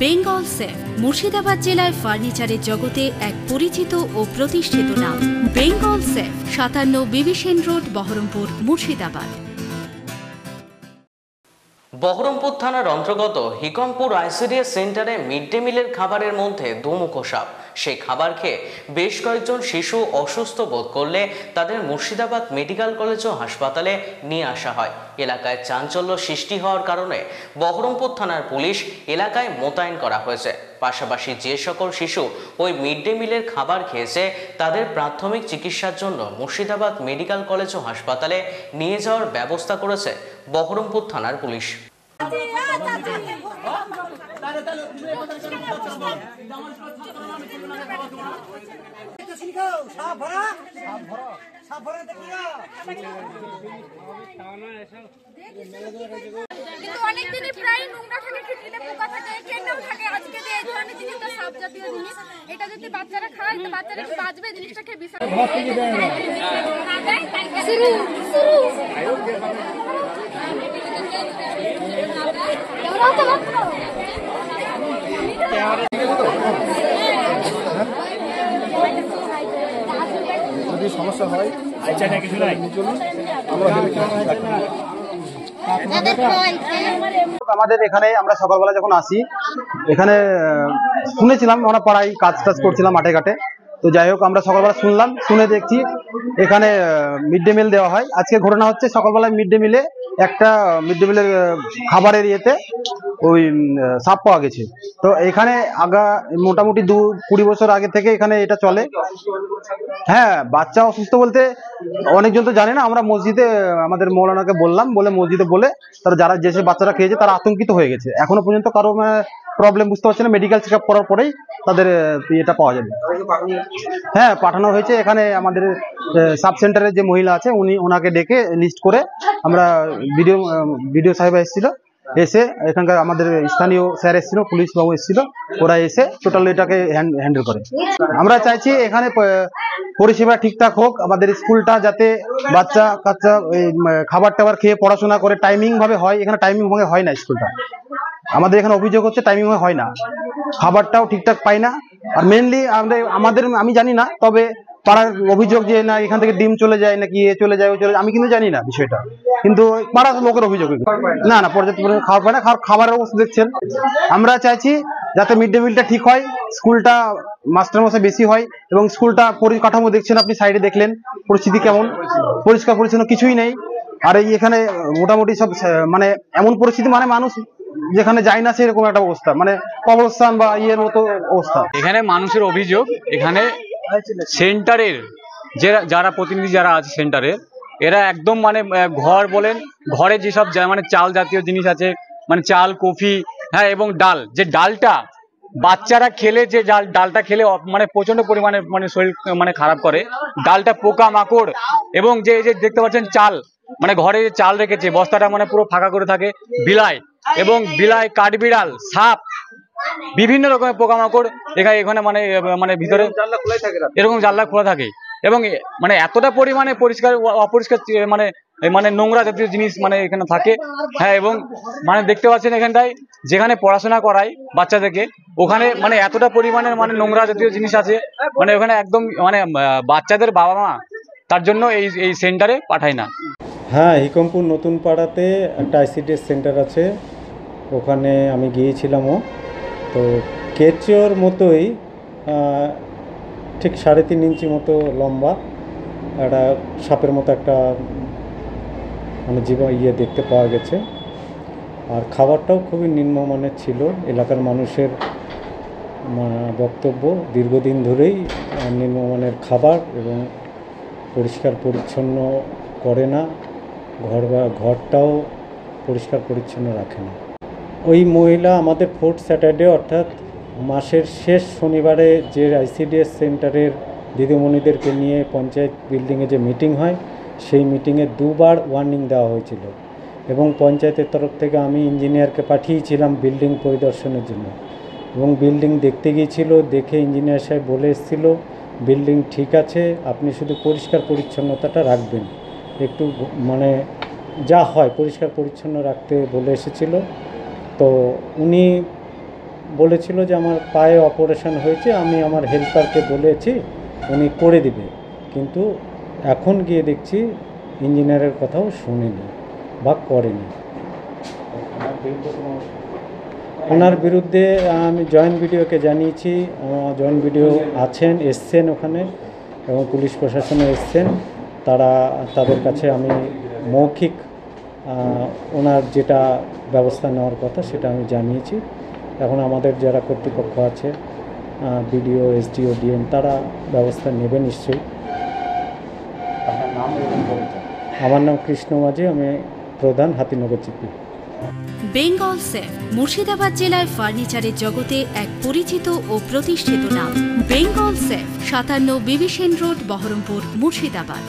Bengal safe Murshidabad জেলায় ফার্নিচারের জগতে এক পরিচিত ও প্রতিষ্ঠিত নাম। বেঙ্গল সেফ 57 বিবি সেন রোড, বহরমপুর, মুর্শিদাবাদ। বহরমপুর থানার অন্তর্গত হিকমপুর আইসিডিএস সেন্টারে মিড ডে মিলের খাবারের মধ্যে দুমুখো সাপ। সেই খাবার খেয়ে বেশ কয়েকজন শিশু অসুস্থ বোধ করলে তাদের মুর্শিদাবাদ মেডিকেল কলেজ ও হাসপাতালে নিয়ে আসা হয়। এলাকায় চাঞ্চল্য সৃষ্টি হওয়ার কারণে বহরমপুর থানার পুলিশ এলাকায় মোতায়েন করা হয়েছে। পাশাপাশি যে সকল শিশু ওই মিড ডে মিলের খাবার খেয়েছে তাদের প্রাথমিক চিকিৎসার জন্য মুর্শিদাবাদ মেডিকেল কলেজ ও হাসপাতালে নিয়ে যাওয়ার ব্যবস্থা করেছে বহরমপুর থানার পুলিশ। কিন্তু অনেকদিনই প্রায় নোংরা থাকে, খিটখিটে পোকা থাকে, কেন্ডাও থাকে। আজকে যে এই ধরনের জিনিসটা সাপ জাতীয় জিনিস, এটা যদি বাচ্চারা খায় তো বাচ্চারা একটু বাঁচবে। জিনিসটাকে বিশাল যদি সমস্যা হয় কিছু নাই। আমাদের এখানে আমরা সকালবেলা যখন আসি, এখানে শুনেছিলাম আমরা পাড়ায় কাজ টাজ করছিলাম মাঠে ঘাটে। তো যাই হোক, আমরা সকালবেলা শুনলাম, শুনে দেখছি এখানে মিড ডে মিল দেওয়া হয়। আজকে ঘটনা হচ্ছে সকালবেলায় মিড ডে মিলে একটা মিড ডে মিলের খাবারের ইয়েতে ওই সাপ পাওয়া গেছে। তো এখানে মোটামুটি 20 বছর আগে থেকে এখানে এটা চলে। হ্যাঁ, বাচ্চা অসুস্থ বলতে অনেকজন তো জানে না। আমরা মসজিদে আমাদের মৌলানাকে বললাম, বলে মসজিদে বলে তারা যারা যে বাচ্চারা খেয়েছে তারা আতঙ্কিত হয়ে গেছে। এখনো পর্যন্ত কারো প্রবলেম বুঝতে পারছে না। মেডিকেল চেক আপ করার পরেই তাদের এটা পাওয়া যাবে। হ্যাঁ, পাঠানো হয়েছে। এখানে আমাদের সাব সেন্টারের যে মহিলা আছে ওনাকে ডেকে লিস্ট করে আমরা বিডিও সাহেব এসেছিল, এসে এখানকার আমাদের স্থানীয় স্যার এসেছিল, পুলিশ বাবু এসেছিল, ওরা এসে টোটাল এটাকে হ্যান্ডেল করে। আমরা চাইছি এখানে পরিষেবা ঠিকঠাক হোক। আমাদের স্কুলটা যাতে বাচ্চা কাচ্চা খাবার টাবার খেয়ে পড়াশোনা করে টাইমিং ভাবে হয়। এখানে টাইমিং ভাবে হয় না স্কুলটা। আমাদের এখানে অভিযোগ হচ্ছে টাইমিং ভাবে হয় না, খাবারটাও ঠিকঠাক পাই না। আর মেনলি আমি জানি না, তবে পাড়ার অভিযোগ যে না এখান থেকে ডিম চলে যায় নাকি এ চলে যায় ও চলে যায়, আমি কিন্তু জানি না বিষয়টা, কিন্তু পাড়ার লোকের অভিযোগ না পর্যাপ্ত পরিমাণে খাবার পায় না। খাবারের অবস্থা দেখছেন। আমরা চাইছি যাতে মিড ডে মিলটা ঠিক হয়, স্কুলটা মাস্টারমশাই বেশি হয় এবং স্কুলটা পরিকাঠামো দেখছেন আপনি, সাইডে দেখলেন পরিস্থিতি কেমন, পরিষ্কার পরিচ্ছন্ন কিছুই নেই। আর এই এখানে মোটামুটি সব মানে এমন পরিস্থিতি, মানে মানুষ যেখানে যায় না সেরকম একটা অবস্থা, মানে কবরস্থান বা ইয়ের মতো অবস্থা। এখানে মানুষের অভিযোগ, এখানে সেন্টারের যারা প্রতিনিধি যারা আছে সেন্টারের, এরা একদম মানে ঘর বলেন, ঘরে যেসব মানে চাল জাতীয় জিনিস আছে, মানে চাল, কফি, হ্যাঁ, এবং ডাল, যে ডালটা বাচ্চারা খেলে, যে ডালটা খেলে মানে প্রচন্ড পরিমাণে মানে শরীর মানে খারাপ করে। ডালটা পোকা মাকড় এবং যে দেখতে পাচ্ছেন চাল, মানে ঘরে যে চাল রেখেছে বস্তাটা মানে পুরো ফাঁকা করে থাকে, বিলাই এবং কাঠবিড়াল, সাপ, বিভিন্ন রকমের পোকামাকড় এখানে মানে ভিতরে এরকম জানলা খোলা থাকে এবং মানে এতটা পরিমাণে অপরিষ্কার মানে নোংরা জাতীয় জিনিস মানে এখানে থাকে। হ্যাঁ, এবং মানে দেখতে পাচ্ছেন এখানটায় যেখানে পড়াশোনা করায় বাচ্চাদেরকে, ওখানে মানে এতটা পরিমাণের মানে নোংরা জাতীয় জিনিস আছে, মানে ওখানে একদম মানে বাচ্চাদের বাবা মা তার জন্য এই সেন্টারে পাঠায় না। হ্যাঁ, হিকমপুর নতুন পাড়াতে একটা আইসিডিএস সেন্টার আছে, ওখানে আমি গিয়েছিলামও। তো কেঁচোর মতোই ঠিক 3.5 ইঞ্চি মতো লম্বা একটা সাপের মতো একটা মানে দেখতে পাওয়া গেছে। আর খাবারটাও খুবই নিম্নমানের ছিল। এলাকার মানুষের বক্তব্য দীর্ঘদিন ধরেই নিম্নমানের খাবার এবং পরিষ্কার পরিচ্ছন্ন করে না, ঘরটাও পরিষ্কার পরিচ্ছন্ন রাখে না। ওই মহিলা আমাদের 4th স্যাটারডে অর্থাৎ মাসের শেষ শনিবারে যে আইসিডিএস সেন্টারের দিদিমণিদেরকে নিয়ে পঞ্চায়েত বিল্ডিংয়ে যে মিটিং হয়, সেই মিটিংয়ে 2 বার ওয়ার্নিং দেওয়া হয়েছিল এবং পঞ্চায়েতের তরফ থেকে আমি ইঞ্জিনিয়ারকে পাঠিয়েছিলাম বিল্ডিং পরিদর্শনের জন্য এবং বিল্ডিং দেখতে গিয়েছিল। দেখে ইঞ্জিনিয়ার সাহেব বলে এসেছিল বিল্ডিং ঠিক আছে, আপনি শুধু পরিষ্কার পরিচ্ছন্নতাটা রাখবেন, একটু মানে যা হয় পরিষ্কার পরিচ্ছন্ন রাখতে বলে এসেছিল। তো উনি বলেছিল যে আমার পায়ে অপারেশন হয়েছে, আমি আমার হেল্পারকে বলেছি উনি করে দিবে, কিন্তু এখন গিয়ে দেখছি ইঞ্জিনিয়ারের কথাও শুনিনি বা করেনি। ওনার বিরুদ্ধে আমি জয়েন্ট বিডিওকে জানিয়েছি, জয়েন্ট বিডিও আছেন, এসছেন ওখানে, এবং পুলিশ প্রশাসনও এসছেন। তাদের কাছে আমি মৌখিক ওনার যেটা ব্যবস্থা নেওয়ার কথা সেটা আমি জানিয়েছি। এখন আমাদের যারা কর্তৃপক্ষ আছে, বিডিও, এসডিও, ডিএম, তারা ব্যবস্থা নেবে নিশ্চয়ই। আমার নাম কৃষ্ণ মাঝি, আমি প্রধান, হাতিনগর জিপি। বেঙ্গল সেফ মুর্শিদাবাদ জেলায় ফার্নিচারের জগতে এক পরিচিত ও প্রতিষ্ঠিত নাম। Bengal safe 57 বিবিসেন road, Baharampur, Murshidabad.